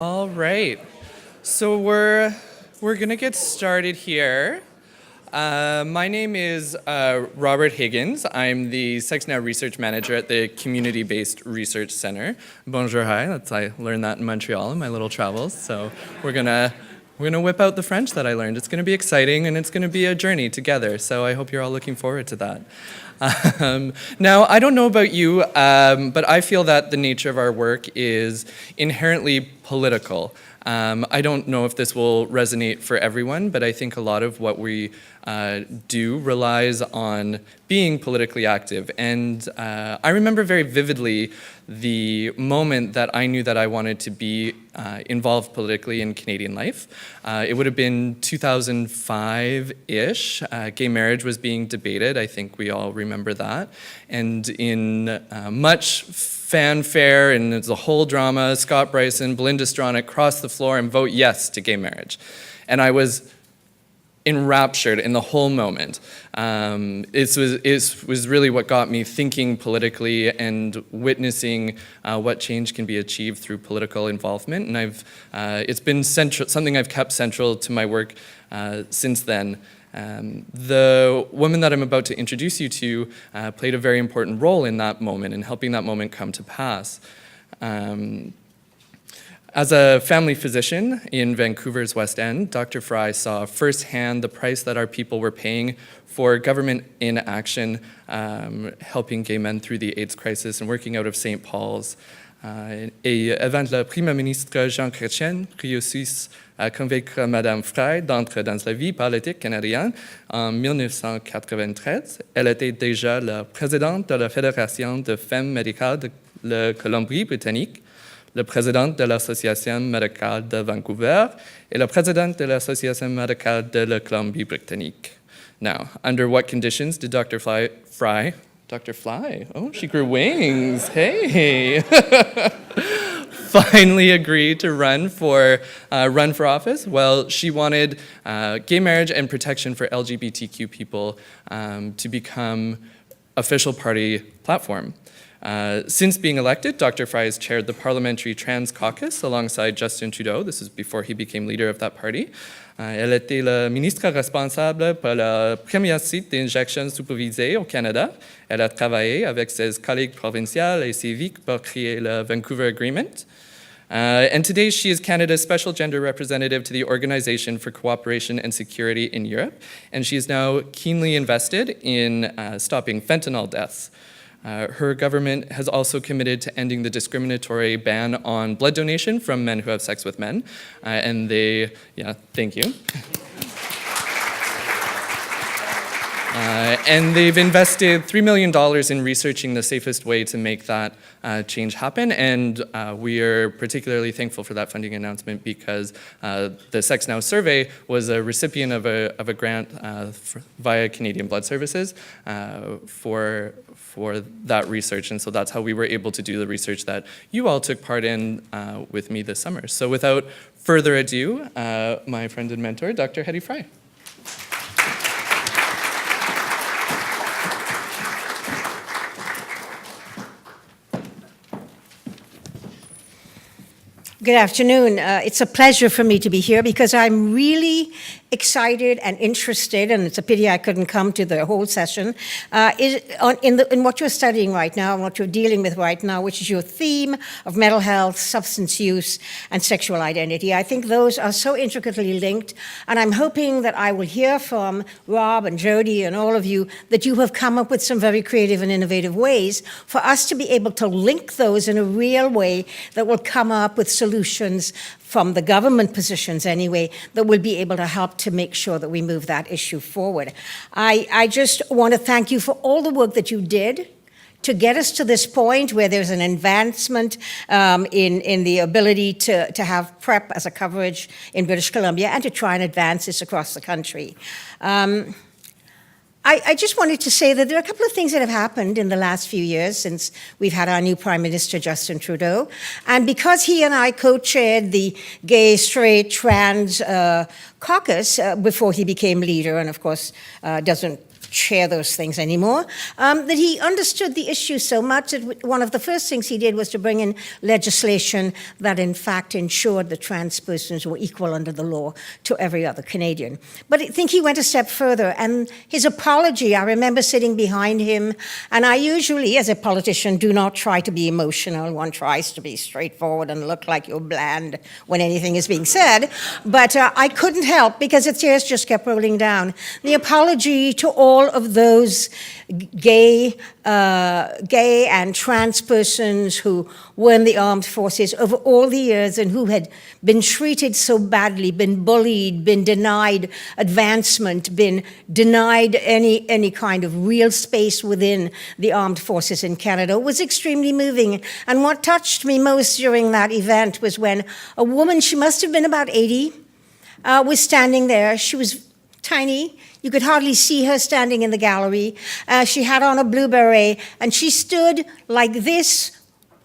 All right. So we're gonna get started here. My name is Robert Higgins. I'm the Sex Now Research Manager at the Community-Based Research Center. Bonjour, hi. I learned that in Montreal in my little travels. So we're gonna whip out the French that I learned. It's gonna be exciting and it's gonna be a journey together. So I hope you're all looking forward to that. Now, I don't know about you, but I feel that the nature of our work is inherently political. I don't know if this will resonate for everyone, but I think a lot of what we do relies on being politically active. And I remember very vividly the moment that I knew that I wanted to be involved politically in Canadian life. It would have been 2005-ish. Gay marriage was being debated. I think we all remember that. And in much fanfare and it's a whole drama, Scott Bryson, Belinda Stronach crossed the floor and vote yes to gay marriage. And I was enraptured in the whole moment. It was really what got me thinking politically and witnessing what change can be achieved through political involvement. And it's been something I've kept central to my work since then. The woman that I'm about to introduce you to played a very important role in that moment and helping that moment come to pass. As a family physician in Vancouver's West End, Dr. Fry saw firsthand the price that our people were paying for government inaction, helping gay men through the AIDS crisis and working out of St. Paul's. Et avant le Premier ministre Jean Chrétien réussit à convaincre Madame Fry d'entrer dans la vie politique canadienne en 1993, elle était déjà la présidente de la Fédération de femmes médicales de la Colombie-Britannique, le président de l'Association médicale de Vancouver, et le président de l'Association médicale de la Colombie-Britannique. Now, under what conditions did Dr. Fry, oh, she grew wings, hey, finally agreed to run for office? Well, she wanted gay marriage and protection for LGBTQ people to become official party platform. Since being elected, Dr. Fry has chaired the Parliamentary Trans Caucus alongside Justin Trudeau. This is before he became leader of that party. Elle était la ministre responsable pour le premier site d'injection supervisée au Canada. Elle a travaillé avec ses collègues provinciaux et civiques pour créer le Vancouver Agreement. And today she is Canada's special gender representative to the Organization for Cooperation and Security in Europe. And she is now keenly invested in stopping fentanyl deaths. Her government has also committed to ending the discriminatory ban on blood donation from men who have sex with men. Thank you. And they've invested $3 million in researching the safest way to make that change happen. And we are particularly thankful for that funding announcement because the Sex Now survey was a recipient of a grant via Canadian Blood Services for that research. And so that's how we were able to do the research that you all took part in with me this summer. So without further ado, my friend and mentor, Dr. Hetty Fry. Good afternoon. It's a pleasure for me to be here because I'm really excited and interested, and it's a pity I couldn't come to the whole session, in what you're studying right now and what you're dealing with right now, which is your theme of mental health, substance use, and sexual identity. I think those are so intricately linked, and I'm hoping that I will hear from Rob and Jody and all of you that you have come up with some very creative and innovative ways for us to be able to link those in a real way that will come up with solutions from the government positions anyway, that will be able to help to make sure that we move that issue forward. I just want to thank you for all the work that you did to get us to this point where there's an advancement in the ability to have PrEP as a coverage in British Columbia and to try and advance this across the country. I just wanted to say that there are a couple of things that have happened in the last few years since we've had our new Prime Minister, Justin Trudeau. And because he and I co-chaired the Gay, Straight, Trans Caucus before he became leader, and of course doesn't chair those things anymore, that he understood the issue so much that one of the first things he did was to bring in legislation that in fact ensured that trans persons were equal under the law to every other Canadian. But I think he went a step further, and his apology, I remember sitting behind him, and I usually, as a politician, do not try to be emotional. One tries to be straightforward and look like you're bland when anything is being said, but I couldn't help because the tears just kept rolling down. The apology to all of those gay and trans persons who were in the armed forces over all the years and who had been treated so badly, been bullied, been denied advancement, been denied any kind of real space within the armed forces in Canada was extremely moving. And what touched me most during that event was when a woman, she must have been about 80, was standing there. She was tiny. You could hardly see her standing in the gallery. She had on a blue beret, and she stood like this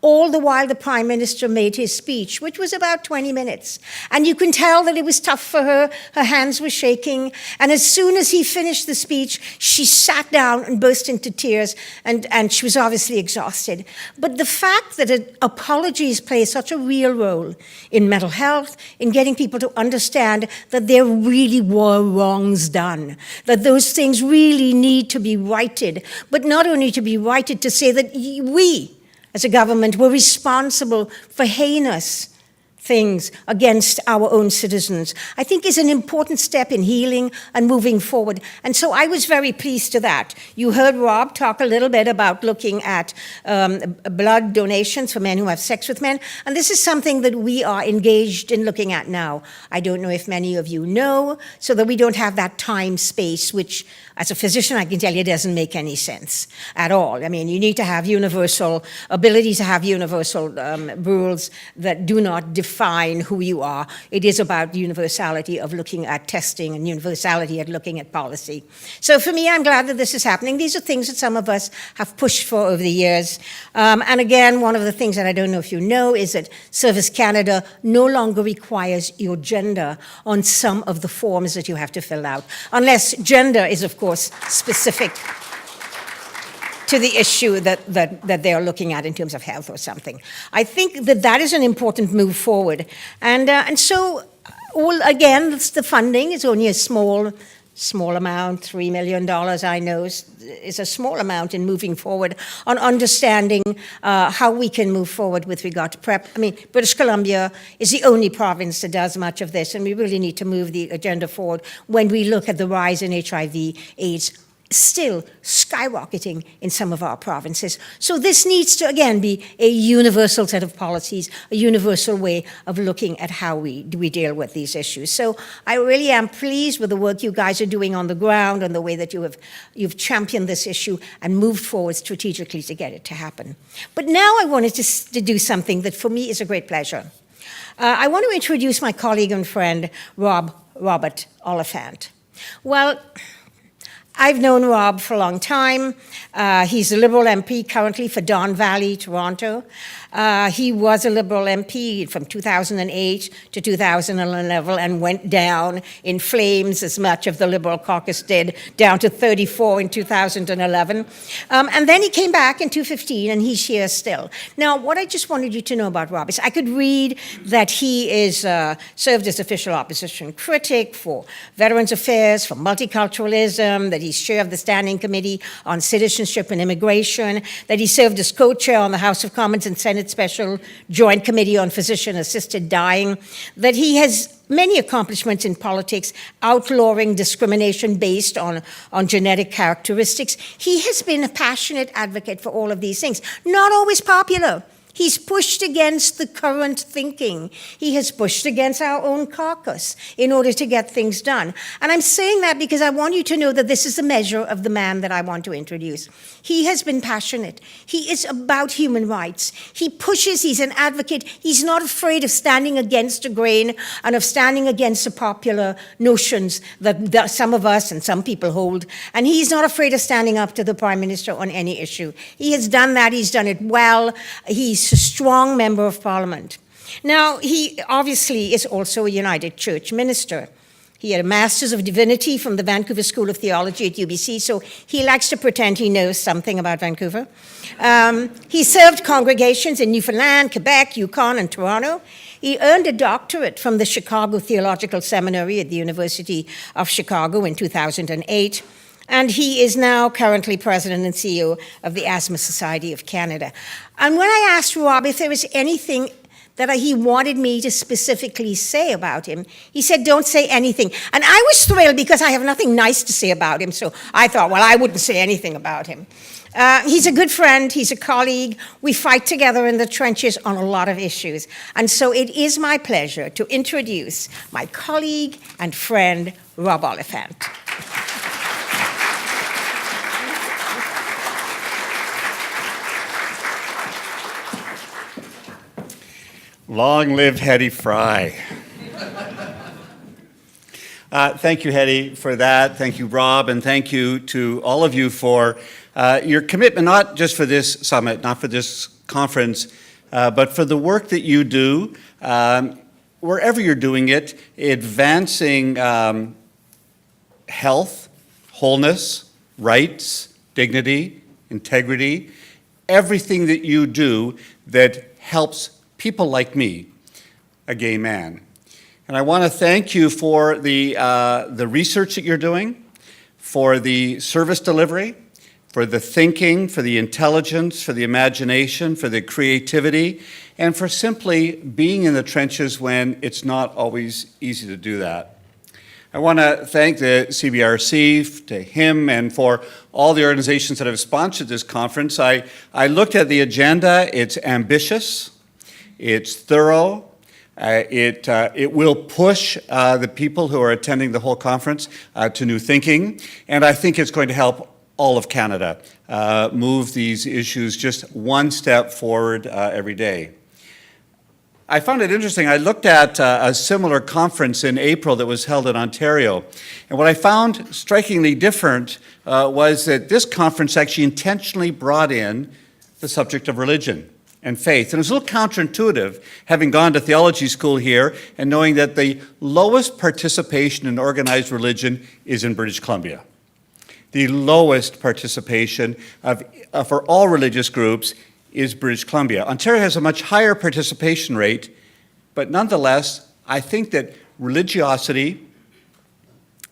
all the while the Prime Minister made his speech, which was about 20 minutes. And you can tell that it was tough for her. Her hands were shaking. And as soon as he finished the speech, she sat down and burst into tears, and she was obviously exhausted. But the fact that apologies play such a real role in mental health, in getting people to understand that there really were wrongs done, that those things really need to be righted, but not only to be righted, to say that we, as a government, we're responsible for heinous things against our own citizens, I think is an important step in healing and moving forward. And so I was very pleased to that. You heard Rob talk a little bit about looking at blood donations for men who have sex with men, and this is something that we are engaged in looking at now. I don't know if many of you know, so that we don't have that time space, which as a physician, I can tell you doesn't make any sense at all. I mean, you need to have universal ability to have universal rules that do not define who you are. It is about the universality of looking at testing and universality at looking at policy. So for me, I'm glad that this is happening. These are things that some of us have pushed for over the years. And again, one of the things that I don't know if you know is that Service Canada no longer requires your gender on some of the forms that you have to fill out, unless gender is, of course, specific to the issue that they are looking at in terms of health or something. I think that that is an important move forward. And so, again, the funding is only a small amount, $3 million, I know, is a small amount in moving forward on understanding how we can move forward with regard to PrEP. I mean, British Columbia is the only province that does much of this, and we really need to move the agenda forward when we look at the rise in HIV/AIDS still skyrocketing in some of our provinces. So this needs to, again, be a universal set of policies, a universal way of looking at how we deal with these issues. So I really am pleased with the work you guys are doing on the ground and the way that you've championed this issue and moved forward strategically to get it to happen. But now I wanted to do something that for me is a great pleasure. I want to introduce my colleague and friend, Robert Oliphant. Well, I've known Rob for a long time. He's a Liberal MP currently for Don Valley, Toronto. He was a Liberal MP from 2008 to 2011 and went down in flames, as much of the Liberal caucus did, down to 34 in 2011. And then he came back in 2015, and he's here still. Now, what I just wanted you to know about Rob is I could read that he is served as official opposition critic for Veterans Affairs, for multiculturalism, that he's chair of the Standing Committee on Citizenship and Immigration, that he served as co-chair on the House of Commons and Senate Special Joint Committee on Physician-Assisted Dying, that he has many accomplishments in politics, outlawing discrimination based on genetic characteristics. He has been a passionate advocate for all of these things, not always popular. He's pushed against the current thinking. He has pushed against our own caucus in order to get things done. And I'm saying that because I want you to know that this is the measure of the man that I want to introduce. He has been passionate. He is about human rights. He pushes, he's an advocate. He's not afraid of standing against the grain and of standing against the popular notions that some of us and some people hold. And he's not afraid of standing up to the Prime Minister on any issue. He has done that. He's done it well. He's a strong member of Parliament. Now, he obviously is also a United Church minister. He had a Master's of Divinity from the Vancouver School of Theology at UBC, so he likes to pretend he knows something about Vancouver. He served congregations in Newfoundland, Quebec, Yukon, and Toronto. He earned a doctorate from the Chicago Theological Seminary at the University of Chicago in 2008. And he is now currently president and CEO of the Asthma Society of Canada. And when I asked Rob if there was anything that he wanted me to specifically say about him, he said, don't say anything. And I was thrilled because I have nothing nice to say about him, so I thought, well, I wouldn't say anything about him. He's a good friend, he's a colleague. We fight together in the trenches on a lot of issues. And so it is my pleasure to introduce my colleague and friend, Rob Oliphant. Long live Hetty Fry. Thank you, Hetty, for that. Thank you, Rob, and thank you to all of you for your commitment, not just for this summit, not for this conference, but for the work that you do, wherever you're doing it, advancing health, wholeness, rights, dignity, integrity, everything that you do that helps people like me, a gay man. And I want to thank you for the research that you're doing, for the service delivery, for the thinking, for the intelligence, for the imagination, for the creativity, and for simply being in the trenches when it's not always easy to do that. I want to thank the CBRC, to him, and for all the organizations that have sponsored this conference. I looked at the agenda. It's ambitious. It's thorough. It will push the people who are attending the whole conference to new thinking, and I think it's going to help all of Canada move these issues just one step forward every day. I found it interesting. I looked at a similar conference in April that was held in Ontario, and what I found strikingly different was that this conference actually intentionally brought in the subject of religion and faith. And it was a little counterintuitive, having gone to theology school here and knowing that the lowest participation in organized religion is in British Columbia. The lowest participation for all religious groups is British Columbia. Ontario has a much higher participation rate, but nonetheless, I think that religiosity,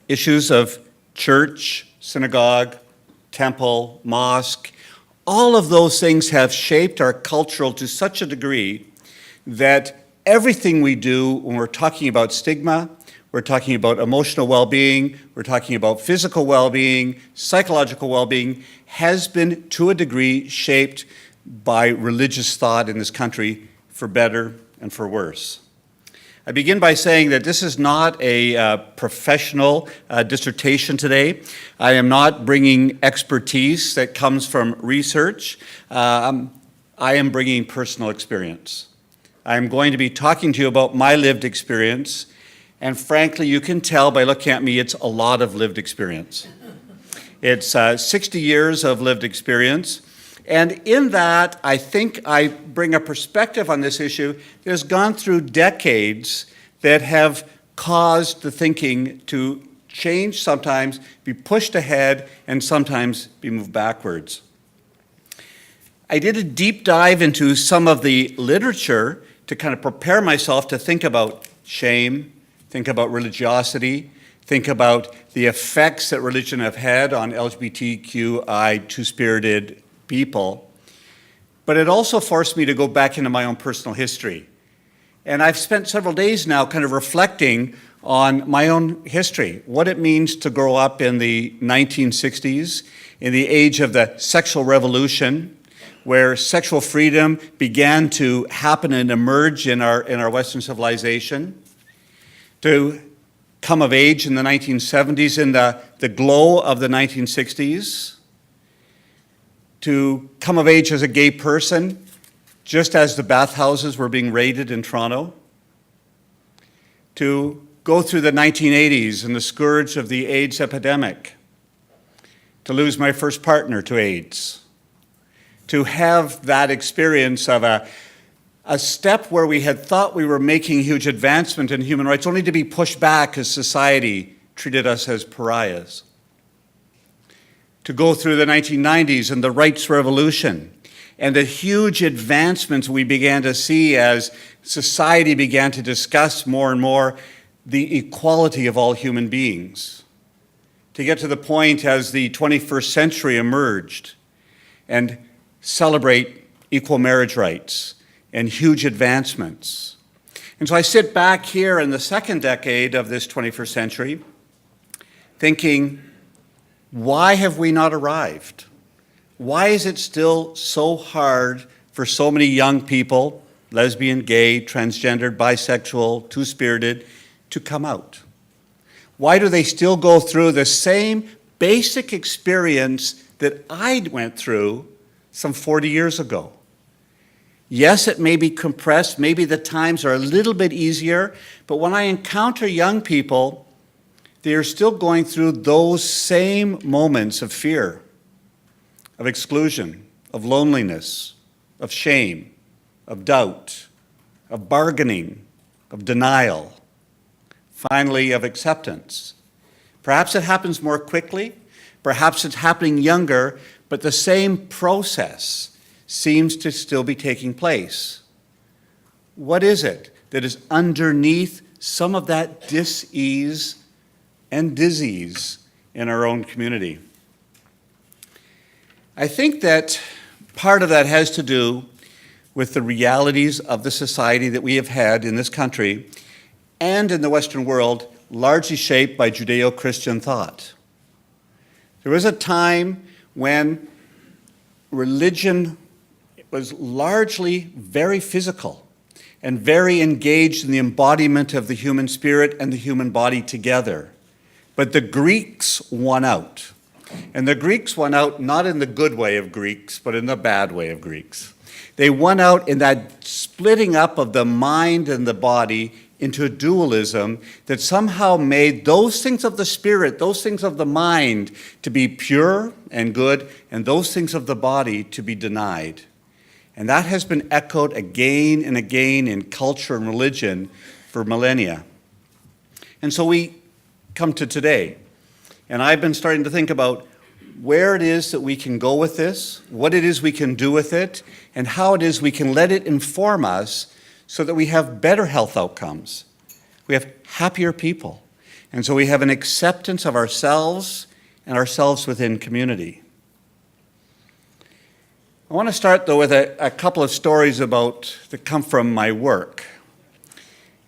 issues of church, synagogue, temple, mosque, all of those things have shaped our culture to such a degree that everything we do when we're talking about stigma, we're talking about emotional well-being, we're talking about physical well-being, psychological well-being, has been to a degree shaped by religious thought in this country, for better and for worse. I begin by saying that this is not a professional dissertation today. I am not bringing expertise that comes from research. I am bringing personal experience. I am going to be talking to you about my lived experience, and frankly, you can tell by looking at me, it's a lot of lived experience. It's 60 years of lived experience. And in that, I think I bring a perspective on this issue that has gone through decades that have caused the thinking to change sometimes, be pushed ahead, and sometimes be moved backwards. I did a deep dive into some of the literature to kind of prepare myself to think about shame, think about religiosity, think about the effects that religion have had on LGBTQI two-spirited people, but it also forced me to go back into my own personal history. And I've spent several days now kind of reflecting on my own history, what it means to grow up in the 1960s, in the age of the sexual revolution, where sexual freedom began to happen and emerge in our Western civilization, to come of age in the 1970s, in the glow of the 1960s, to come of age as a gay person, just as the bathhouses were being raided in Toronto, to go through the 1980s and the scourge of the AIDS epidemic, to lose my first partner to AIDS, to have that experience of a a step where we had thought we were making huge advancement in human rights, only to be pushed back as society treated us as pariahs. To go through the 1990s and the rights revolution, and the huge advancements we began to see as society began to discuss more and more the equality of all human beings. To get to the point as the 21st century emerged and celebrate equal marriage rights and huge advancements. And so I sit back here in the second decade of this 21st century thinking, why have we not arrived? Why is it still so hard for so many young people, lesbian, gay, transgendered, bisexual, two-spirited, to come out? Why do they still go through the same basic experience that I went through some 40 years ago? Yes, it may be compressed, maybe the times are a little bit easier, but when I encounter young people, they are still going through those same moments of fear, of exclusion, of loneliness, of shame, of doubt, of bargaining, of denial, finally of acceptance. Perhaps it happens more quickly, perhaps it's happening younger, but the same process seems to still be taking place. What is it that is underneath some of that dis-ease and disease in our own community? I think that part of that has to do with the realities of the society that we have had in this country and in the Western world, largely shaped by Judeo-Christian thought. There was a time when religion was largely very physical and very engaged in the embodiment of the human spirit and the human body together. But the Greeks won out. And the Greeks won out not in the good way of Greeks, but in the bad way of Greeks. They won out in that splitting up of the mind and the body into a dualism that somehow made those things of the spirit, those things of the mind to be pure and good, and those things of the body to be denied. And that has been echoed again and again in culture and religion for millennia. And so we come to today. And I've been starting to think about where it is that we can go with this, what it is we can do with it, and how it is we can let it inform us so that we have better health outcomes. We have happier people. And so we have an acceptance of ourselves and ourselves within community. I want to start, though, with a couple of stories that come from my work.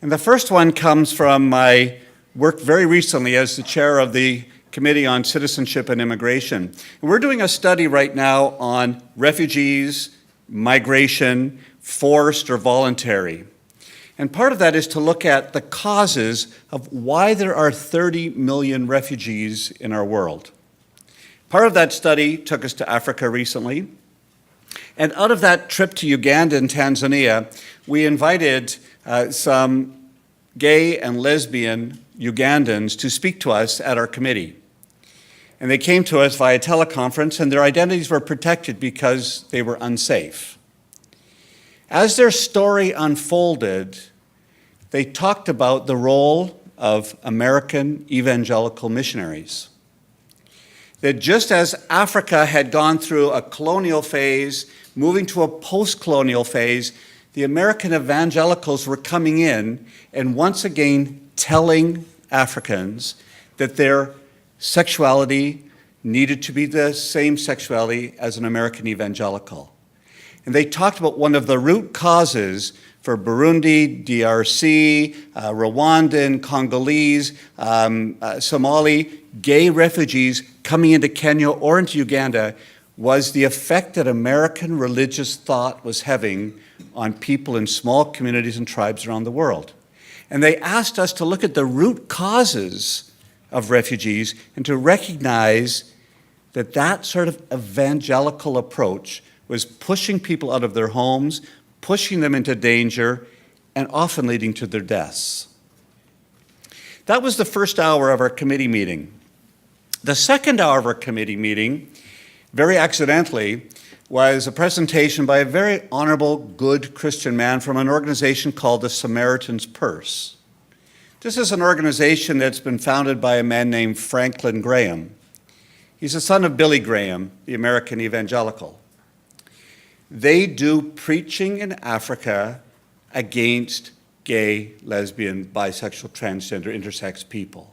And the first one comes from my work very recently as the chair of the Committee on Citizenship and Immigration. And we're doing a study right now on refugees, migration, forced or voluntary. And part of that is to look at the causes of why there are 30 million refugees in our world. Part of that study took us to Africa recently. And out of that trip to Uganda and Tanzania, we invited some gay and lesbian Ugandans to speak to us at our committee. And they came to us via teleconference, and their identities were protected because they were unsafe. As their story unfolded, they talked about the role of American evangelical missionaries. That just as Africa had gone through a colonial phase, moving to a post-colonial phase, the American evangelicals were coming in and once again telling Africans that their sexuality needed to be the same sexuality as an American evangelical. And they talked about one of the root causes for Burundi, DRC, Rwandan, Congolese, Somali, gay refugees coming into Kenya or into Uganda was the effect that American religious thought was having on people in small communities and tribes around the world. And they asked us to look at the root causes of refugees and to recognize that that sort of evangelical approach was pushing people out of their homes, pushing them into danger, and often leading to their deaths. That was the first hour of our committee meeting. The second hour of our committee meeting, very accidentally, was a presentation by a very honorable, good Christian man from an organization called the Samaritan's Purse. This is an organization that's been founded by a man named Franklin Graham. He's the son of Billy Graham, the American evangelical. They do preaching in Africa against gay, lesbian, bisexual, transgender, intersex people.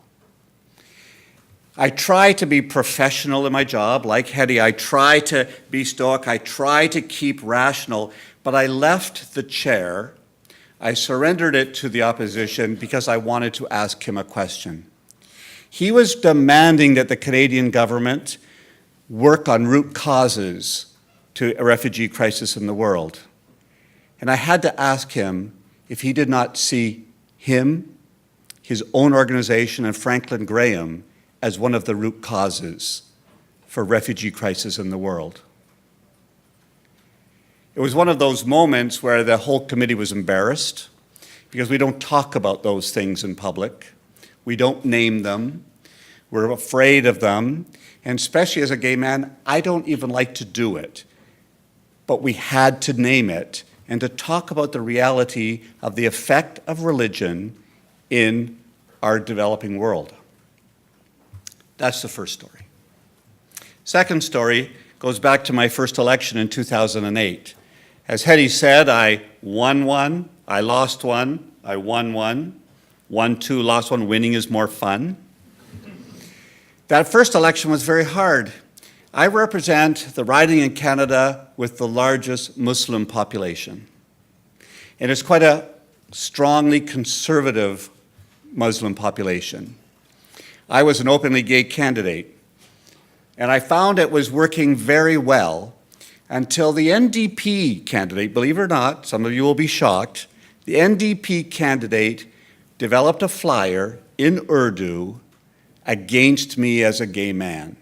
I try to be professional in my job, like Hetty. I try to be stoic. I try to keep rational, but I left the chair. I surrendered it to the opposition because I wanted to ask him a question. He was demanding that the Canadian government work on root causes to a refugee crisis in the world. And I had to ask him if he did not see him, his own organization, and Franklin Graham as one of the root causes for refugee crisis in the world. It was one of those moments where the whole committee was embarrassed because we don't talk about those things in public. We don't name them. We're afraid of them. And especially as a gay man, I don't even like to do it. But we had to name it and to talk about the reality of the effect of religion in our developing world. That's the first story. Second story goes back to my first election in 2008. As Hetty said, I won one, I lost one, I won one, won two, lost one. Winning is more fun. That first election was very hard. I represent the riding in Canada with the largest Muslim population. And it's quite a strongly conservative Muslim population. I was an openly gay candidate, and I found it was working very well until the NDP candidate, believe it or not, some of you will be shocked, the NDP candidate developed a flyer in Urdu against me as a gay man.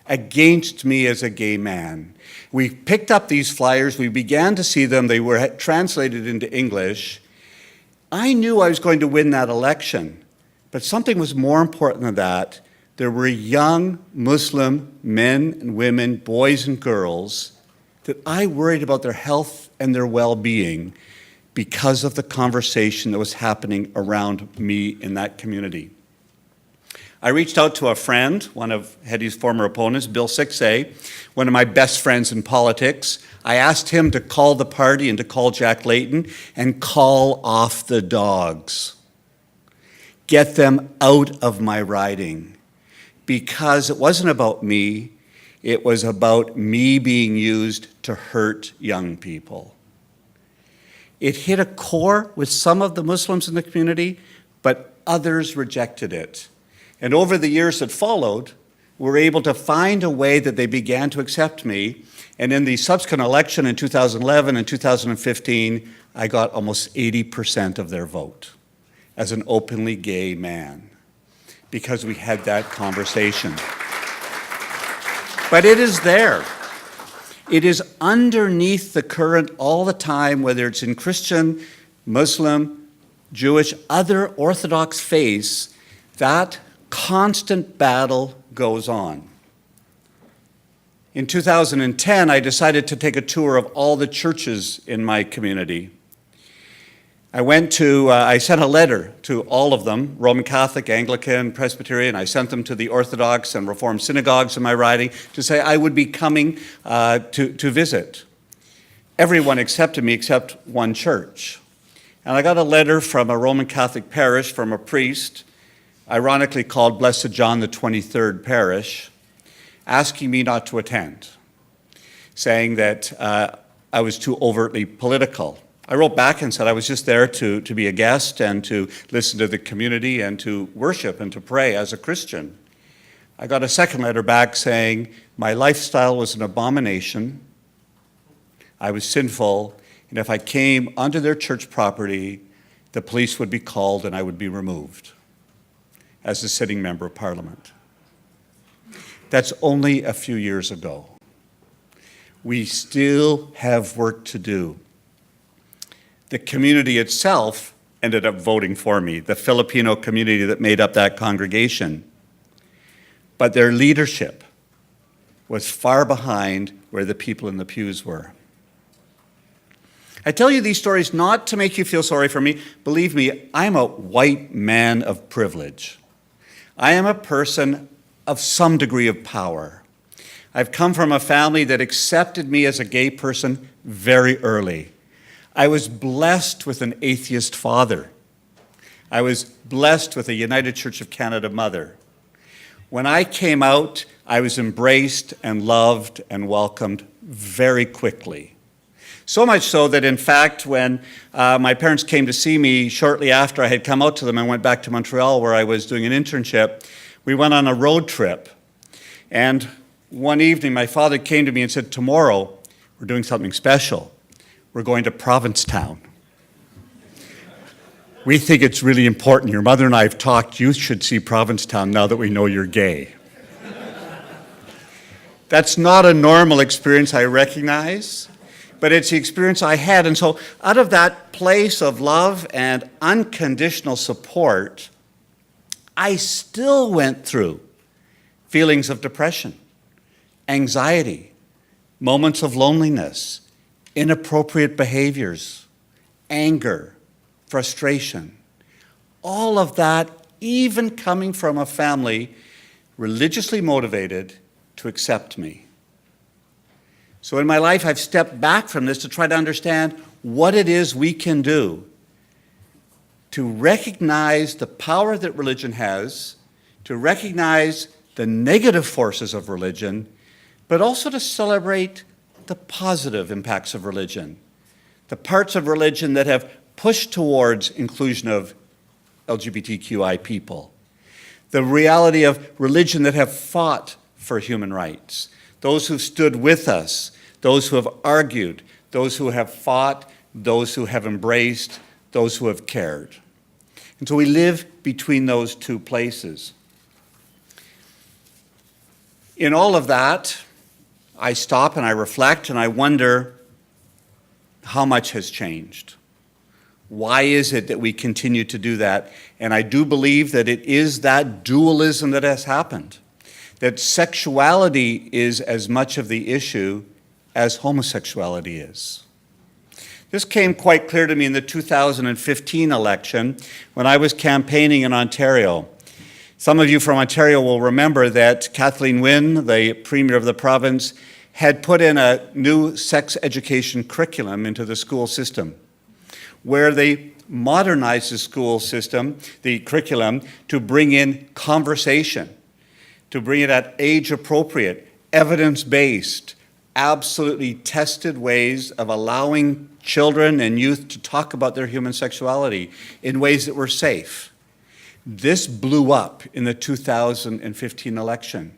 Against me as a gay man. We picked up these flyers, we began to see them, they were translated into English. I knew I was going to win that election. But something was more important than that. There were young Muslim men and women, boys and girls, that I worried about their health and their well-being because of the conversation that was happening around me in that community. I reached out to a friend, one of Hetty's former opponents, Bill Sixay, one of my best friends in politics. I asked him to call the party and to call Jack Layton and call off the dogs. Get them out of my riding, because it wasn't about me, it was about me being used to hurt young people. It hit a core with some of the Muslims in the community, but others rejected it. And over the years that followed, we were able to find a way that they began to accept me. And in the subsequent election in 2011 and 2015, I got almost 80% of their vote as an openly gay man, because we had that conversation. But it is there. It is underneath the current all the time, whether it's in Christian, Muslim, Jewish, other Orthodox faiths, that constant battle goes on. In 2010, I decided to take a tour of all the churches in my community. I sent a letter to all of them, Roman Catholic, Anglican, Presbyterian. I sent them to the Orthodox and Reformed synagogues in my riding to say I would be coming to visit. Everyone accepted me except one church. And I got a letter from a Roman Catholic parish from a priest, ironically called Blessed John the 23rd Parish, asking me not to attend, saying that I was too overtly political. I wrote back and said I was just there to be a guest and to listen to the community and to worship and to pray as a Christian. I got a second letter back saying my lifestyle was an abomination, I was sinful, and if I came onto their church property, the police would be called and I would be removed as a sitting member of Parliament. That's only a few years ago. We still have work to do. The community itself ended up voting for me, the Filipino community that made up that congregation. But their leadership was far behind where the people in the pews were. I tell you these stories not to make you feel sorry for me. Believe me, I'm a white man of privilege. I am a person of some degree of power. I've come from a family that accepted me as a gay person very early. I was blessed with an atheist father. I was blessed with a United Church of Canada mother. When I came out, I was embraced and loved and welcomed very quickly. So much so that, in fact, when my parents came to see me shortly after I had come out to them and went back to Montreal where I was doing an internship, we went on a road trip. And one evening, my father came to me and said, "Tomorrow, we're doing something special. We're going to Provincetown. We think it's really important. Your mother and I have talked. You should see Provincetown now that we know you're gay." That's not a normal experience, I recognize, but it's the experience I had. And so out of that place of love and unconditional support, I still went through feelings of depression, anxiety, moments of loneliness, inappropriate behaviors, anger, frustration. All of that, even coming from a family religiously motivated to accept me. So in my life, I've stepped back from this to try to understand what it is we can do to recognize the power that religion has, to recognize the negative forces of religion, but also to celebrate the positive impacts of religion, the parts of religion that have pushed towards inclusion of LGBTQI people, the reality of religion that have fought for human rights, those who've stood with us, those who have argued, those who have fought, those who have embraced, those who have cared. And so we live between those two places. In all of that, I stop and I reflect and I wonder how much has changed. Why is it that we continue to do that? And I do believe that it is that dualism that has happened, that sexuality is as much of the issue as homosexuality is. This came quite clear to me in the 2015 election when I was campaigning in Ontario. Some of you from Ontario will remember that Kathleen Wynne, the Premier of the province, had put in a new sex education curriculum into the school system, where they modernized the school system, the curriculum, to bring in conversation, to bring it at age-appropriate, evidence-based, absolutely tested ways of allowing children and youth to talk about their human sexuality in ways that were safe. This blew up in the 2015 election.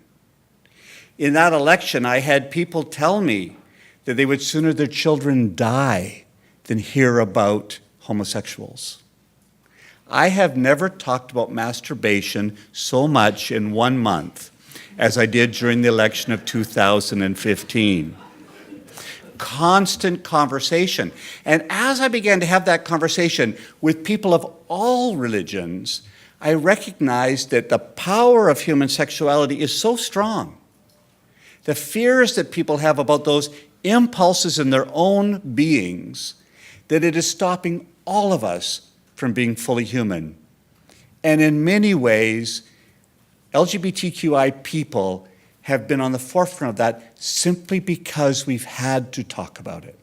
In that election, I had people tell me that they would sooner their children die than hear about homosexuals. I have never talked about masturbation so much in 1 month as I did during the election of 2015. Constant conversation. And as I began to have that conversation with people of all religions, I recognized that the power of human sexuality is so strong. The fears that people have about those impulses in their own beings, that it is stopping all of us from being fully human. And in many ways, LGBTQI people have been on the forefront of that simply because we've had to talk about it.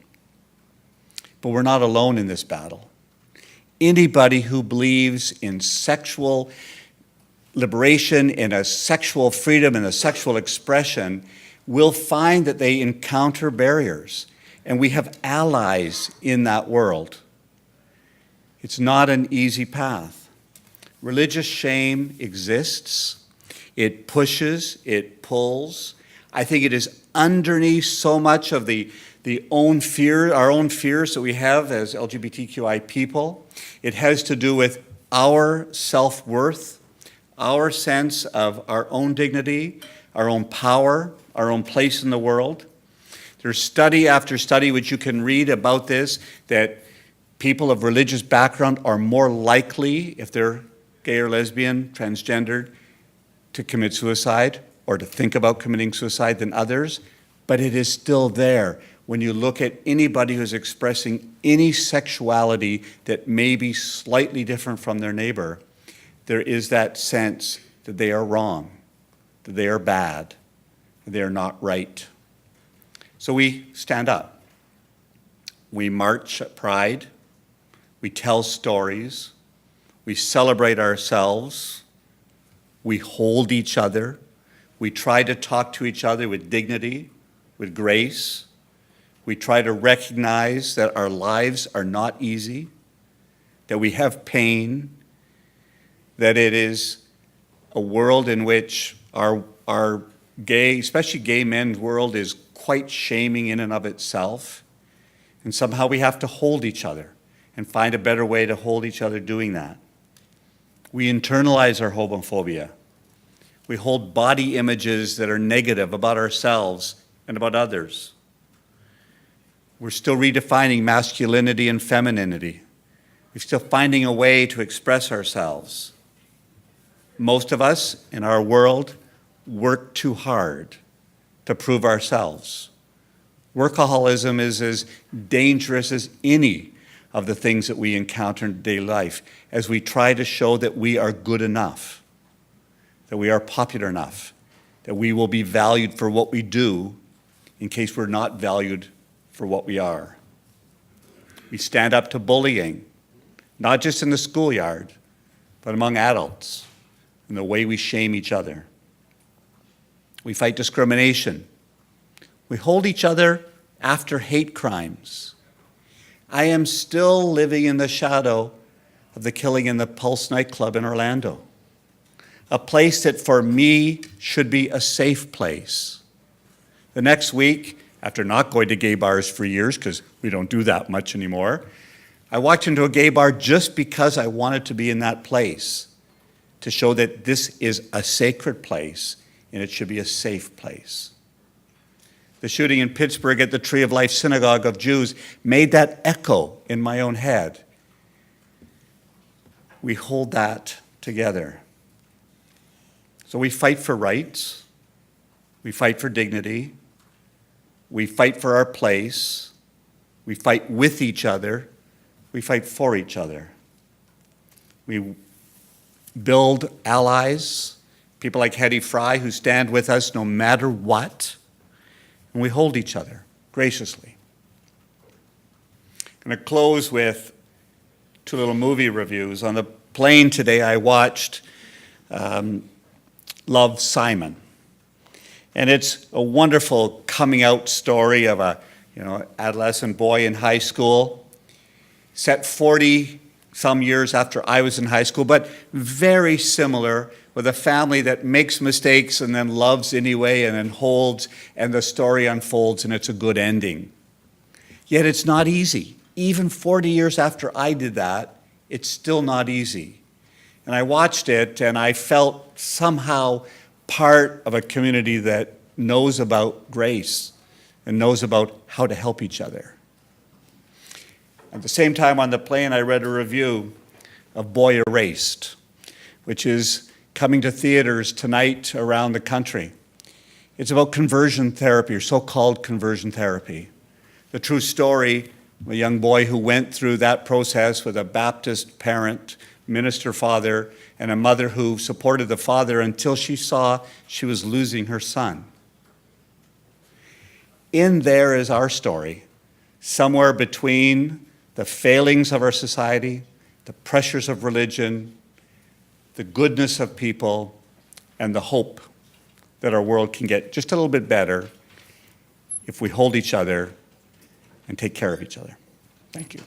But we're not alone in this battle. Anybody who believes in sexual liberation, in a sexual freedom, in a sexual expression, will find that they encounter barriers. And we have allies in that world. It's not an easy path. Religious shame exists. It pushes, it pulls. I think it is underneath so much of our own fears that we have as LGBTQI people. It has to do with our self-worth, our sense of our own dignity, our own power, our own place in the world. There's study after study which you can read about this, that people of religious background are more likely, if they're gay or lesbian, transgendered, to commit suicide. or to think about committing suicide than others, but it is still there. When you look at anybody who's expressing any sexuality that may be slightly different from their neighbor, there is that sense that they are wrong, that they are bad, that they are not right. So we stand up. We march at Pride. We tell stories. We celebrate ourselves. We hold each other. We try to talk to each other with dignity, with grace. We try to recognize that our lives are not easy, that we have pain, that it is a world in which our gay, especially gay men's world, is quite shaming in and of itself. And somehow we have to hold each other and find a better way to hold each other doing that. We internalize our homophobia. We hold body images that are negative about ourselves and about others. We're still redefining masculinity and femininity. We're still finding a way to express ourselves. Most of us in our world work too hard to prove ourselves. Workaholism is as dangerous as any of the things that we encounter in daily life as we try to show that we are good enough, that we are popular enough, that we will be valued for what we do in case we're not valued for what we are. We stand up to bullying, not just in the schoolyard, but among adults, in the way we shame each other. We fight discrimination. We hold each other after hate crimes. I am still living in the shadow of the killing in the Pulse nightclub in Orlando, a place that for me should be a safe place. The next week, after not going to gay bars for years, because we don't do that much anymore, I walked into a gay bar just because I wanted to be in that place, to show that this is a sacred place and it should be a safe place. The shooting in Pittsburgh at the Tree of Life Synagogue of Jews made that echo in my own head. We hold that together. So we fight for rights, we fight for dignity, we fight for our place, we fight with each other, we fight for each other. We build allies, people like Hetty Fry who stand with us no matter what, and we hold each other graciously. I'm going to close with two little movie reviews. On the plane today, I watched Love, Simon. And it's a wonderful coming out story of a adolescent boy in high school, set 40 some years after I was in high school, but very similar, with a family that makes mistakes and then loves anyway and then holds, and the story unfolds and it's a good ending. Yet it's not easy. Even 40 years after I did that, it's still not easy. And I watched it and I felt somehow part of a community that knows about grace and knows about how to help each other. At the same time on the plane, I read a review of Boy Erased, which is coming to theaters tonight around the country. It's about conversion therapy, or so-called conversion therapy. The true story of a young boy who went through that process with a Baptist parent, minister father, and a mother who supported the father until she saw she was losing her son. In there is our story, somewhere between the failings of our society, the pressures of religion, the goodness of people, and the hope that our world can get just a little bit better if we hold each other and take care of each other. Thank you.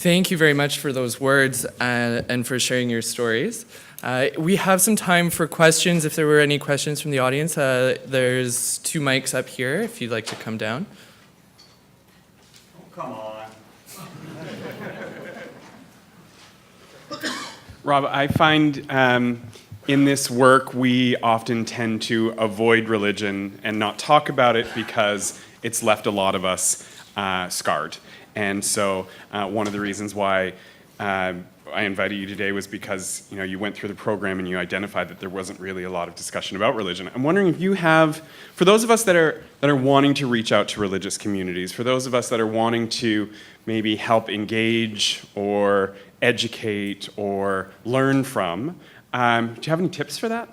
Thank you very much for those words and for sharing your stories. We have some time for questions. If there were any questions from the audience, there's 2 mics up here if you'd like to come down. Oh, come on. Rob, I find In this work, we often tend to avoid religion and not talk about it because it's left a lot of us scarred. And so one of the reasons why I invited you today was because you went through the program and you identified that there wasn't really a lot of discussion about religion. I'm wondering if you have, for those of us that are wanting to reach out to religious communities, for those of us that are wanting to maybe help engage or educate or learn from, do you have any tips for that?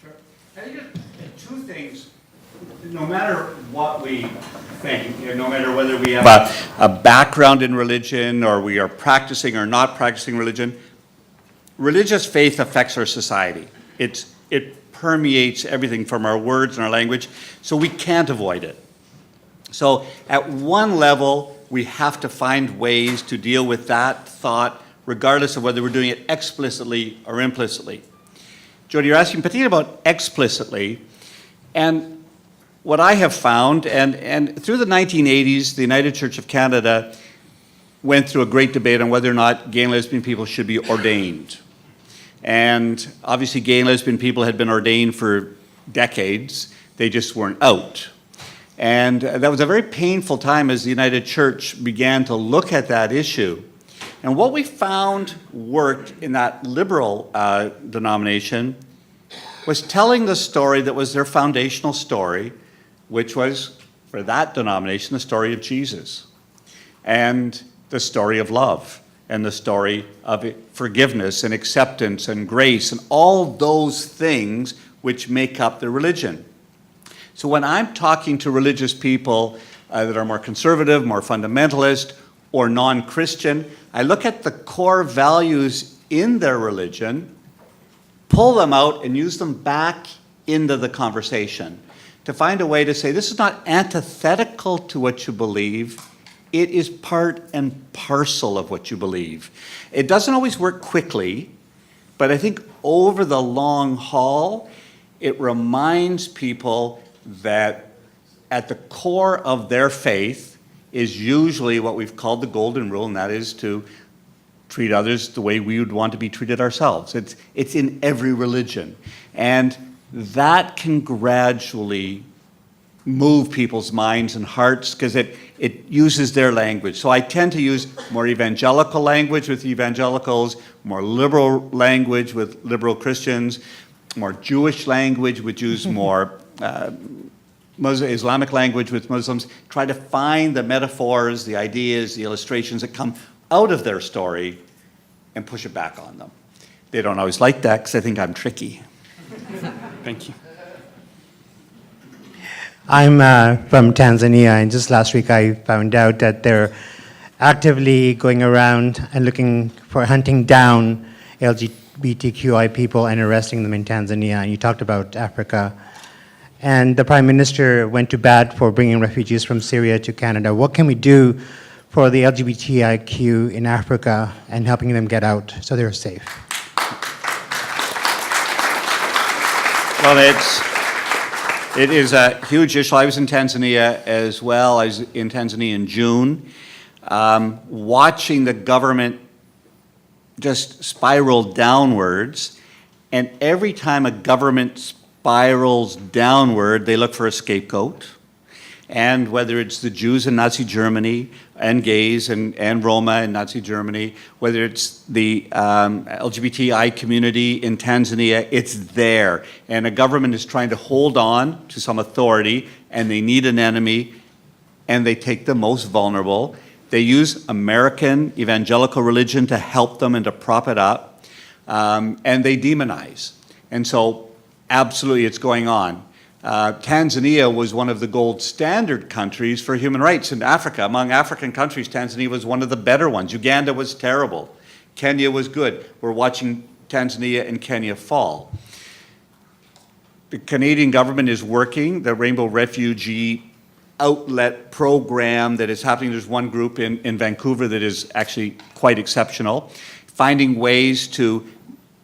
Sure. I think two things. No matter what we think, no matter whether we have a background in religion or we are practicing or not practicing religion, religious faith affects our society. It permeates everything from our words and our language, so we can't avoid it. So at one level, we have to find ways to deal with that thought regardless of whether we're doing it explicitly or implicitly. Jody, you're asking particularly about explicitly, and what I have found, and through the 1980s, the United Church of Canada went through a great debate on whether or not gay and lesbian people should be ordained. And obviously gay and lesbian people had been ordained for decades, they just weren't out. And that was a very painful time as the United Church began to look at that issue. And what we found worked in that liberal denomination was telling the story that was their foundational story, which was, for that denomination, the story of Jesus, and the story of love, and the story of forgiveness and acceptance and grace, and all those things which make up the religion. So when I'm talking to religious people that are more conservative, more fundamentalist, or non-Christian, I look at the core values in their religion, pull them out, and use them back into the conversation to find a way to say, this is not antithetical to what you believe, it is part and parcel of what you believe. It doesn't always work quickly, but I think over the long haul, it reminds people that at the core of their faith is usually what we've called the golden rule, and that is to treat others the way we would want to be treated ourselves. It's in every religion. And that can gradually move people's minds and hearts because it uses their language. So I tend to use more evangelical language with evangelicals, more liberal language with liberal Christians, more Jewish language with Jews, more Islamic language with Muslims, try to find the metaphors, the ideas, the illustrations that come out of their story and push it back on them. They don't always like that because I think I'm tricky. Thank you. I'm from Tanzania, and just last week I found out that they're actively going around and looking for hunting down LGBTQI people and arresting them in Tanzania. And you talked about Africa. And the Prime Minister went to bat for bringing refugees from Syria to Canada. What can we do for the LGBTIQ in Africa and helping them get out so they're safe? Well, it is a huge issue. I was in Tanzania as well. I was in Tanzania in June, watching the government just spiral downwards. And every time a government spirals downward, they look for a scapegoat. And whether it's the Jews in Nazi Germany and gays and Roma in Nazi Germany, whether it's the LGBTI community in Tanzania, it's there. And a government is trying to hold on to some authority, and they need an enemy, and they take the most vulnerable. They use American evangelical religion to help them and to prop it up, and they demonize. And so, absolutely, it's going on. Tanzania was one of the gold standard countries for human rights in Africa. Among African countries, Tanzania was one of the better ones. Uganda was terrible. Kenya was good. We're watching Tanzania and Kenya fall. The Canadian government is working the Rainbow Refugee Outlet program that is happening. There's one group in Vancouver that is actually quite exceptional, finding ways to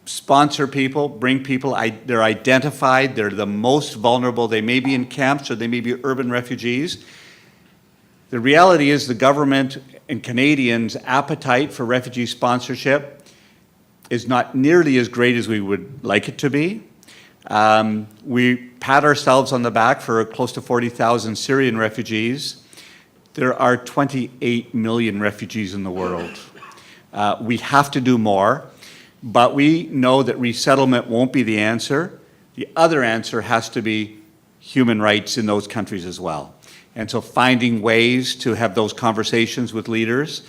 sponsor people, bring people, they're identified, they're the most vulnerable, they may be in camps or they may be urban refugees. The reality is the government and Canadians' appetite for refugee sponsorship is not nearly as great as we would like it to be. We pat ourselves on the back for close to 40,000 Syrian refugees. There are 28 million refugees in the world. We have to do more, but we know that resettlement won't be the answer. The other answer has to be human rights in those countries as well. And so finding ways to have those conversations with leaders.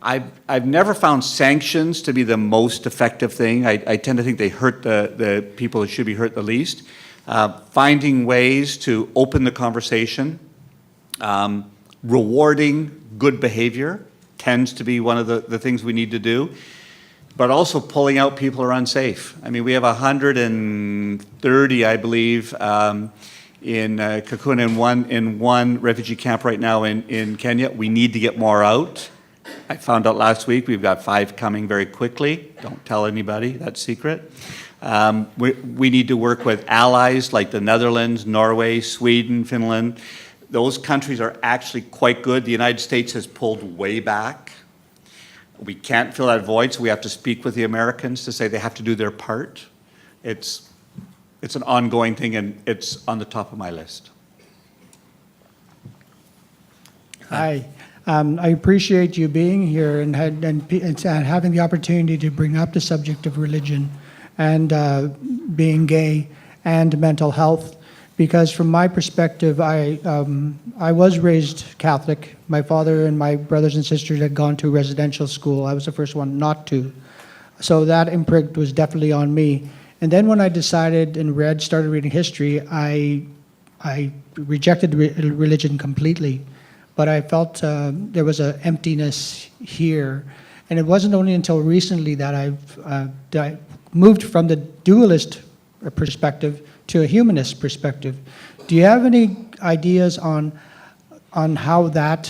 I've never found sanctions to be the most effective thing. I tend to think they hurt the people that should be hurt the least. Finding ways to open the conversation, rewarding good behavior tends to be one of the things we need to do, but also pulling out people who are unsafe. I mean, we have 130, I believe, in Kakuna in one refugee camp right now in Kenya. We need to get more out. I found out last week we've got 5 coming very quickly. Don't tell anybody, that's secret. We need to work with allies like the Netherlands, Norway, Sweden, Finland. Those countries are actually quite good. The United States has pulled way back. We can't fill that void, so we have to speak with the Americans to say they have to do their part. It's an ongoing thing, and it's on the top of my list. Hi. I appreciate you being here and having the opportunity to bring up the subject of religion and being gay and mental health, because from my perspective, I was raised Catholic. My father and my brothers and sisters had gone to residential school. I was the first one not to. So that imprint was definitely on me. And then when I decided and started reading history, I rejected religion completely. But I felt there was an emptiness here. And it wasn't only until recently that I moved from the dualist perspective to a humanist perspective. Do you have any ideas on how that,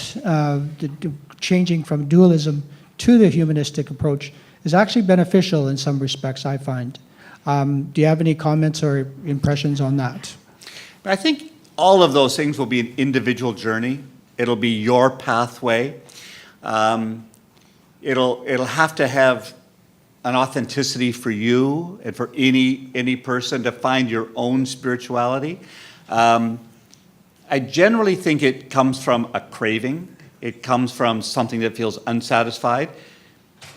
changing from dualism to the humanistic approach is actually beneficial in some respects, I find? Do you have any comments or impressions on that? I think all of those things will be an individual journey. It'll be your pathway. It'll have to have an authenticity for you and for any person to find your own spirituality. I generally think it comes from a craving. It comes from something that feels unsatisfied.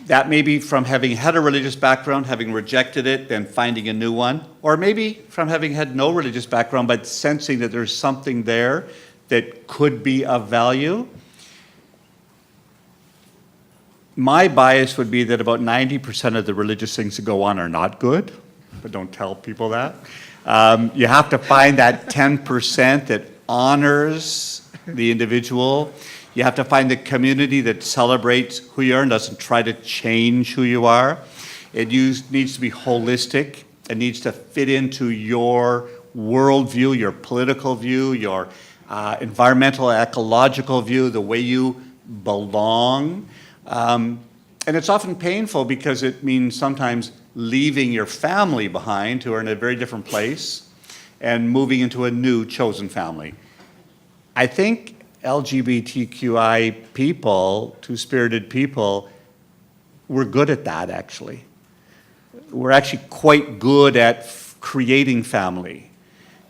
That may be from having had a religious background, having rejected it, then finding a new one, or maybe from having had no religious background, but sensing that there's something there that could be of value. My bias would be that about 90% of the religious things that go on are not good, but don't tell people that. You have to find that 10% that honors the individual. You have to find the community that celebrates who you are and doesn't try to change who you are. It needs to be holistic. It needs to fit into your worldview, your political view, your environmental, ecological view, the way you belong. And it's often painful because it means sometimes leaving your family behind, who are in a very different place, and moving into a new chosen family. I think LGBTQI people, two-spirited people, we're good at that, actually. We're actually quite good at creating family,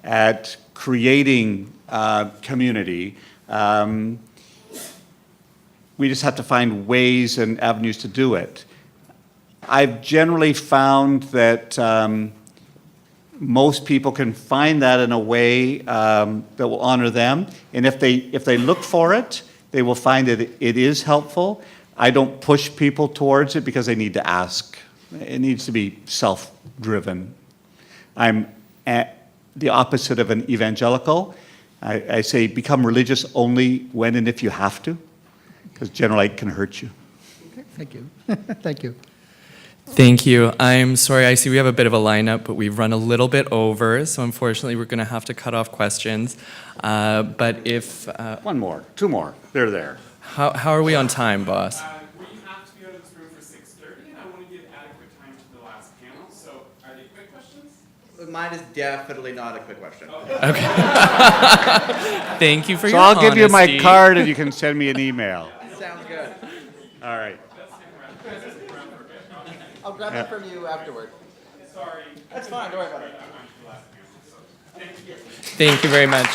at creating community. We just have to find ways and avenues to do it. I've generally found that most people can find that in a way that will honor them. And if they look for it, they will find that it is helpful. I don't push people towards it because they need to ask. It needs to be self-driven. I'm the opposite of an evangelical. I say become religious only when and if you have to, because generally it can hurt you. Okay, thank you. Thank you. Thank you. I'm sorry, I see we have a bit of a lineup, but we've run a little bit over, so unfortunately we're going to have to cut off questions. But if... One more, 2 more, they're there. How are we on time, boss? We have to be out of this room for 6:30, and I want to give adequate time to the last panel. So, are they quick questions? Mine is definitely not a quick question. Okay. Thank you for So your I'll give you my honesty. card and you can send me an email. Sounds good. All right. grab that from you afterward. Sorry. That's fine, don't worry about it. Thank you very much.